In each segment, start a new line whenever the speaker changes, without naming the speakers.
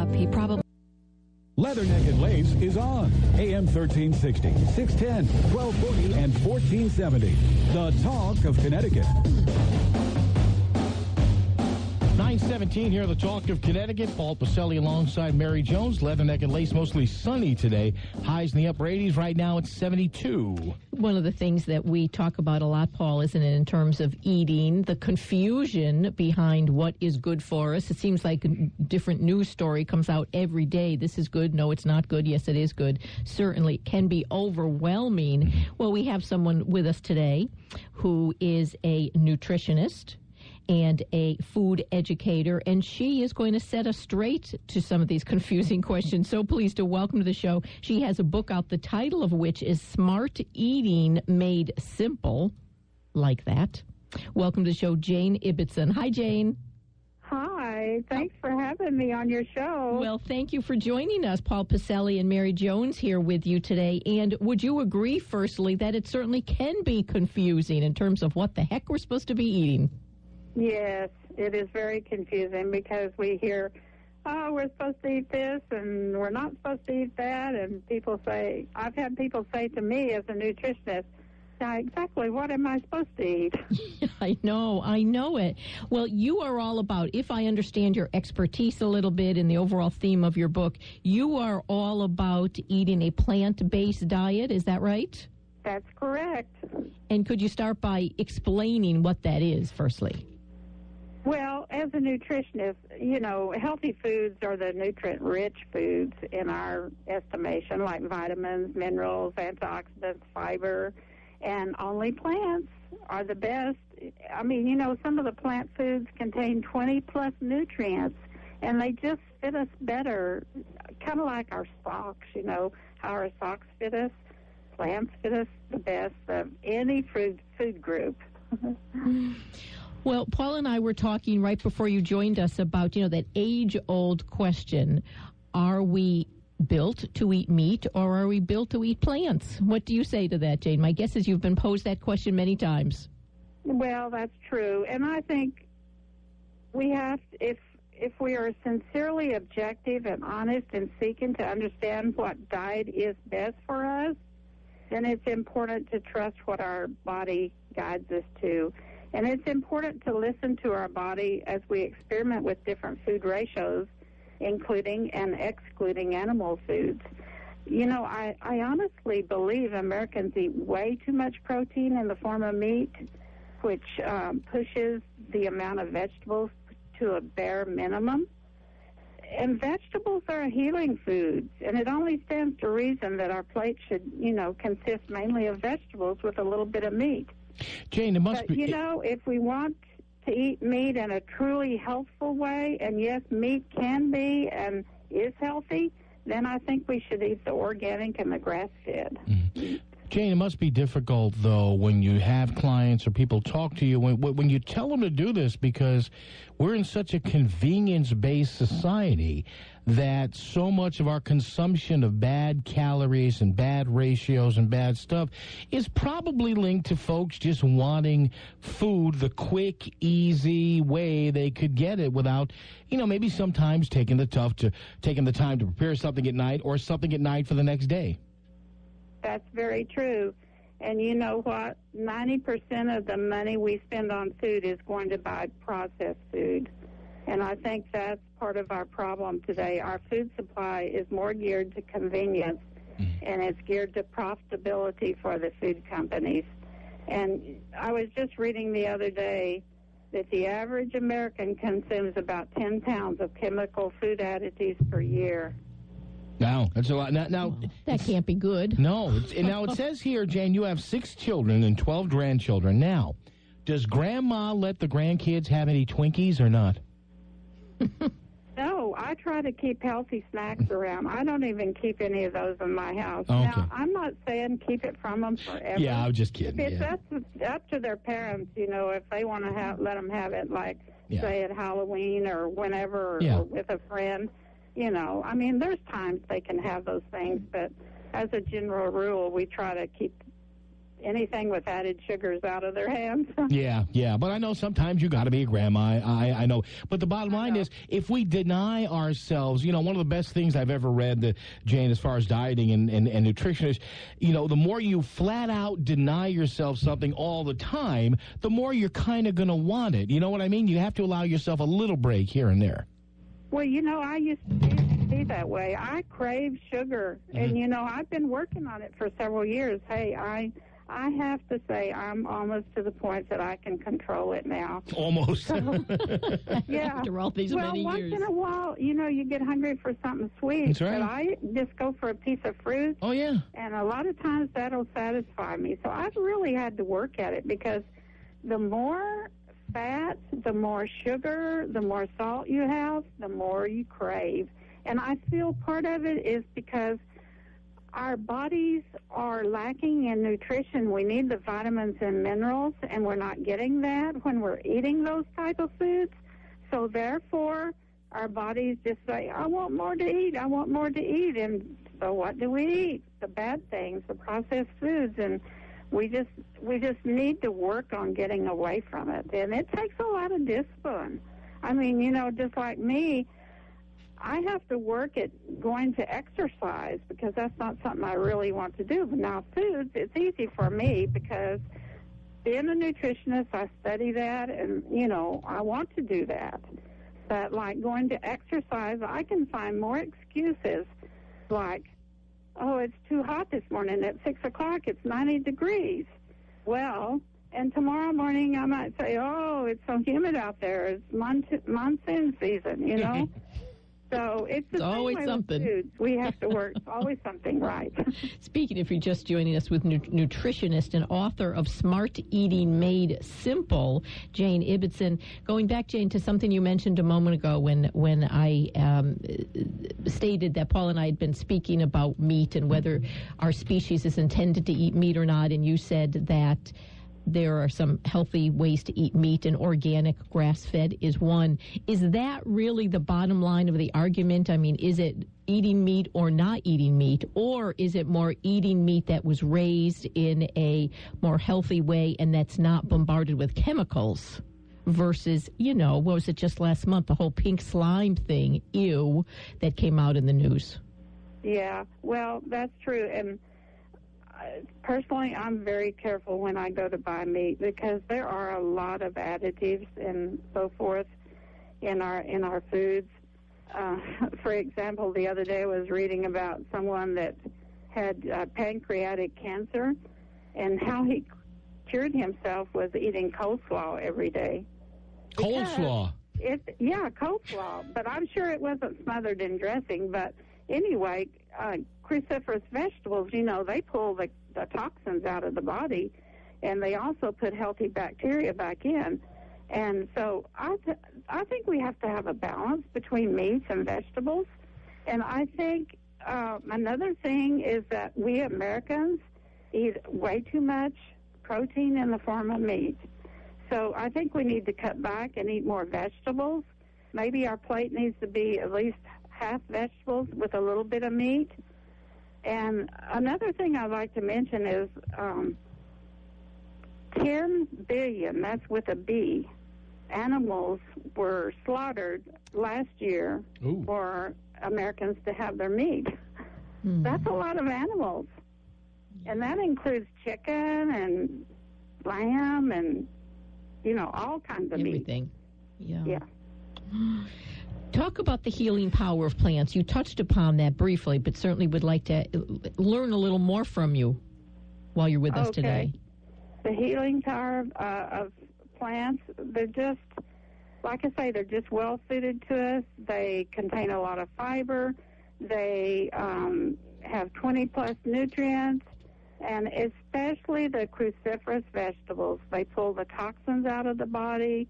up. He probably...
Leatherneck Lace is on. AM 1360, 610, 1240, and 1470. The Talk of Connecticut.
9:17 here, the Talk of Connecticut. Paul Pacelli alongside Mary Jones. Leatherneck Lace, mostly sunny today. Highs in the upper 80s. Right now it's 72.
One of the things that we talk about a lot, Paul, isn't it, in terms of eating, the confusion behind what is good for us. It seems like a different news story comes out every day. This is good. No, it's not good. Yes, it is good. Certainly can be overwhelming. Well, we have someone with us today who is a nutritionist and a food educator, and she is going to set us straight to some of these confusing questions. So pleased to welcome to the show. She has a book out, the title of which is Smart Eating Made Simple, like that. Welcome to the show, Jane Ibbetson. Hi, Jane.
Hi. Thanks for having me on your show.
Well, thank you for joining us. Paul Pacelli and Mary Jones here with you today. And would you agree, firstly, that it certainly can be confusing in terms of what the heck we're supposed to be eating?
Yes, it is very confusing because we hear, oh, we're supposed to eat this and we're not supposed to eat that. And people say, I've had people say to me as a nutritionist, now, exactly what am I supposed to eat?
I know it. Well, you are all about, if I understand your expertise a little bit in the overall theme of your book, you are all about eating a plant-based diet. Is that right?
That's correct.
And could you start by explaining what that is, firstly?
Well, as a nutritionist, you know, healthy foods are the nutrient-rich foods in our estimation, like vitamins, minerals, antioxidants, fiber, and only plants are the best. I mean, you know, some of the plant foods contain 20-plus nutrients, and they just fit us better, kind of like our socks, you know, how our socks fit us. Plants fit us the best of any food group.
Well, Paul and I were talking right before you joined us about, you know, that age-old question, are we built to eat meat or are we built to eat plants? What do you say to that, Jane? My guess is you've been posed that question many times.
Well, that's true. And I think we have, if we are sincerely objective and honest and seeking to understand what diet is best for us, then it's important to trust what our body guides us to. And it's important to listen to our body as we experiment with different food ratios, including and excluding animal foods. You know, I honestly believe Americans eat way too much protein in the form of meat, which pushes the amount of vegetables to a bare minimum. And vegetables are a healing food, and it only stands to reason that our plate should, you know, consist mainly of vegetables with a little bit of meat.
Jane, it must
be... you know, if we want to eat meat in a truly healthful way, and yes, meat can be and is healthy, then I think we should eat the organic and the grass-fed.
Jane, it must be difficult, though, when you have clients or people talk to you, when you tell them to do this, because we're in such a convenience-based society that so much of our consumption of bad calories and bad ratios and bad stuff is probably linked to folks just wanting food the quick, easy way they could get it without, you know, maybe sometimes taking the time to prepare something at night or something at night for the next day.
That's very true. And you know what? 90% of the money we spend on food is going to buy processed food. And I think that's part of our problem today. Our food supply is more geared to convenience, and it's geared to profitability for the food companies. And I was just reading the other day that the average American consumes about 10 pounds of chemical food additives per year.
Now, that's a lot. Now
that can't be good.
No. Now, it says here, Jane, you have 6 children and 12 grandchildren. Now, does Grandma let the grandkids have any Twinkies or not?
No, I try to keep healthy snacks around. I don't even keep any of those in my house.
Okay.
Now, I'm not saying keep it from them forever.
Yeah, I was just kidding.
It's up to their parents, you know, if they want to let them have it, like, say, at Halloween or whenever, or with a friend. You know, I mean, there's times they can have those things, but as a general rule, we try to keep anything with added sugars out of their hands.
Yeah. But I know sometimes you got to be a grandma. I know. But the bottom line is, if we deny ourselves, one of the best things I've ever read, Jane, as far as dieting and nutrition is, the more you flat out deny yourself something all the time, the more you're kind of going to want it. You know what I mean? You have to allow yourself a little break here and there.
Well, I used to be that way. I crave sugar, and, I've been working on it for several years. Hey, I have to say I'm almost to the point that I can control it now.
Almost.
So, yeah.
After all these many
once
years.
in a while, you get hungry for something sweet.
That's right.
But I just go for a piece of fruit.
Oh, yeah.
And a lot of times that'll satisfy me. So I've really had to work at it, because the more fat, the more sugar, the more salt you have, the more you crave. And I feel part of it is because our bodies are lacking in nutrition. We need the vitamins and minerals, and we're not getting that when we're eating those type of foods. So therefore, our bodies just say, I want more to eat, I want more to eat. And so what do we eat? The bad things, the processed foods. And we just need to work on getting away from it. And it takes a lot of discipline. I mean, just like me, I have to work at going to exercise, because that's not something I really want to do. But now foods, it's easy for me, because being a nutritionist, I study that, and, I want to do that. But like going to exercise, I can find more excuses, like, oh, it's too hot this morning. At 6 o'clock, it's 90 degrees. Well, and tomorrow morning I might say, oh, it's so humid out there. It's monsoon season, So it's
always something.
With foods. We have to work. Always something right.
Speaking, if you're just joining us, with nutritionist and author of Smart Eating Made Simple, Jane Ibbetson. Going back, Jane, to something you mentioned a moment ago when I stated that Paul and I had been speaking about meat and whether our species is intended to eat meat or not, and you said that there are some healthy ways to eat meat, and organic grass-fed is one. Is that really the bottom line of the argument? I mean, is it eating meat or not eating meat, or is it more eating meat that was raised in a more healthy way and that's not bombarded with chemicals versus, what was it just last month, the whole pink slime thing, that came out in the news? Yeah,
well, that's true. And personally, I'm very careful when I go to buy meat, because there are a lot of additives and so forth in our foods. For example, the other day I was reading about someone that had pancreatic cancer, and how he cured himself was eating coleslaw every day.
Coleslaw?
Coleslaw. But I'm sure it wasn't smothered in dressing. But anyway, cruciferous vegetables, they pull the toxins out of the body, and they also put healthy bacteria back in. And so I think we have to have a balance between meats and vegetables. And I think another thing is that we Americans eat way too much protein in the form of meat. So I think we need to cut back and eat more vegetables. Maybe our plate needs to be at least half vegetables with a little bit of meat. And another thing I'd like to mention is 10 billion, that's with a B, animals were slaughtered last year for Americans to have their meat. That's a lot of animals. And that includes chicken and lamb and, all kinds of
everything.
Meat. Yeah.
Talk about the healing power of plants. You touched upon that briefly, but certainly would like to learn a little more from you while you're with us today.
The healing power of plants, they're just, like I say, they're just well suited to us. They contain a lot of fiber. They have 20-plus nutrients, and especially the cruciferous vegetables. They pull the toxins out of the body,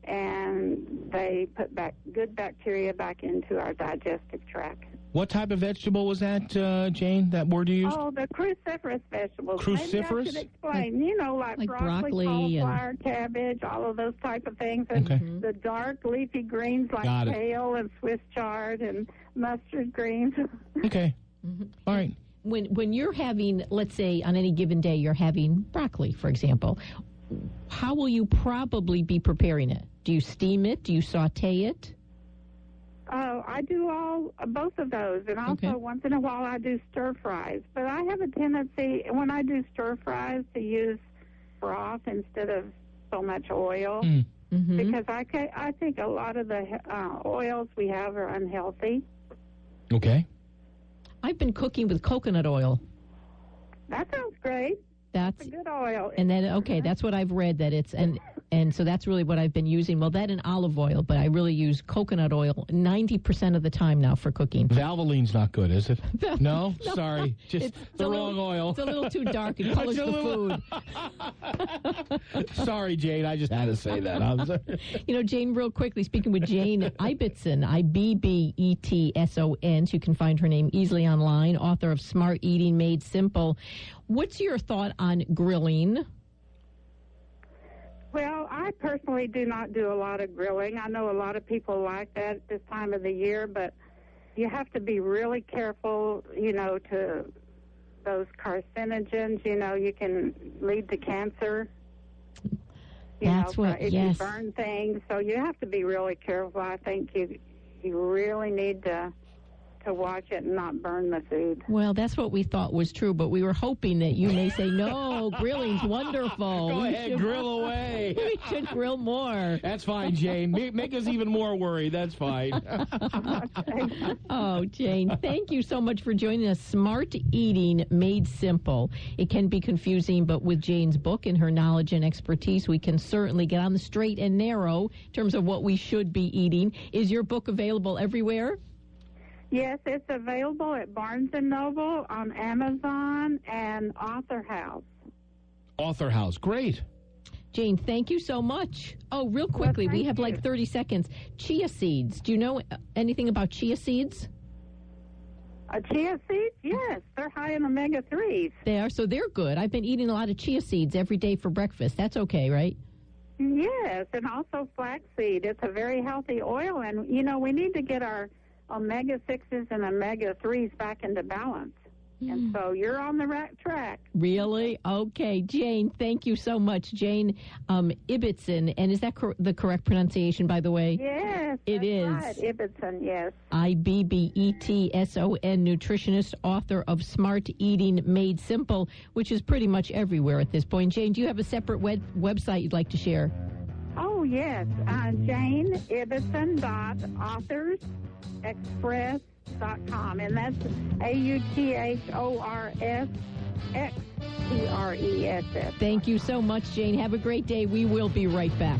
and they put back good bacteria back into our digestive tract.
What type of vegetable was that, Jane, that word you used?
Oh, the cruciferous vegetables.
Cruciferous?
Maybe I should explain. Like broccoli, cauliflower, cabbage, all of those type of things. And the dark leafy greens like kale and Swiss chard and mustard greens.
Okay. All right.
when you're having, let's say, on any given day, you're having broccoli, for example, how will you probably be preparing it? Do you steam it? Do you saute it?
I do both of those, and also once in a while I do stir fries. But I have a tendency when I do stir fries to use broth instead of so much oil because I think a lot of the oils we have are unhealthy.
Okay.
I've been cooking with coconut oil.
That sounds great.
That's
a good oil.
And then, that's what I've read, that it's, and so that's really what I've been using. Well, that and olive oil, but I really use coconut oil 90% of the time now for cooking.
Valvoline's not good, is it? No? Sorry. Just the wrong oil.
It's a little too dark. It colors the food.
Sorry, Jane. I just had to say that. I'm sorry.
Jane, real quickly, speaking with Jane Ibbetson, Ibbetson, so you can find her name easily online, author of Smart Eating Made Simple. What's your thought on grilling?
Well, I personally do not do a lot of grilling. I know a lot of people like that at this time of the year, but you have to be really careful, to those carcinogens. You can lead to cancer.
If
you burn things. So you have to be really careful. I think you really need to watch it and not burn the food.
Well, that's what we thought was true, but we were hoping that you may say, no, grilling's wonderful.
Go ahead, grill away.
We should grill more.
That's fine, Jane. Make us even more worried. That's fine.
Oh, Jane, thank you so much for joining us. Smart Eating Made Simple. It can be confusing, but with Jane's book and her knowledge and expertise, we can certainly get on the straight and narrow in terms of what we should be eating. Is your book available everywhere?
Yes, it's available at Barnes & Noble, on Amazon, and Author House.
Author House, great.
Jane, thank you so much. Oh, real quickly, we have like 30 seconds. Chia seeds. Do you know anything about chia seeds?
Chia seeds? Yes, they're high in omega-3s.
They are, so they're good. I've been eating a lot of chia seeds every day for breakfast. That's okay, right?
Yes, and also flaxseed. It's a very healthy oil, and, we need to get our omega-6s and omega-3s back into balance. And so you're on the right track.
Really? Okay. Jane, thank you so much. Jane Ibbetson, and is that the correct pronunciation, by the way?
Yes,
it is.
Right. Ibbetson, yes.
Ibbetson, nutritionist, author of Smart Eating Made Simple, which is pretty much everywhere at this point. Jane, do you have a separate website you'd like to share?
Oh, yes. Jane Ibbetson.AuthorsExpress.com, and that's AUTHORSXPRESS.
Thank you so much, Jane. Have a great day. We will be right back.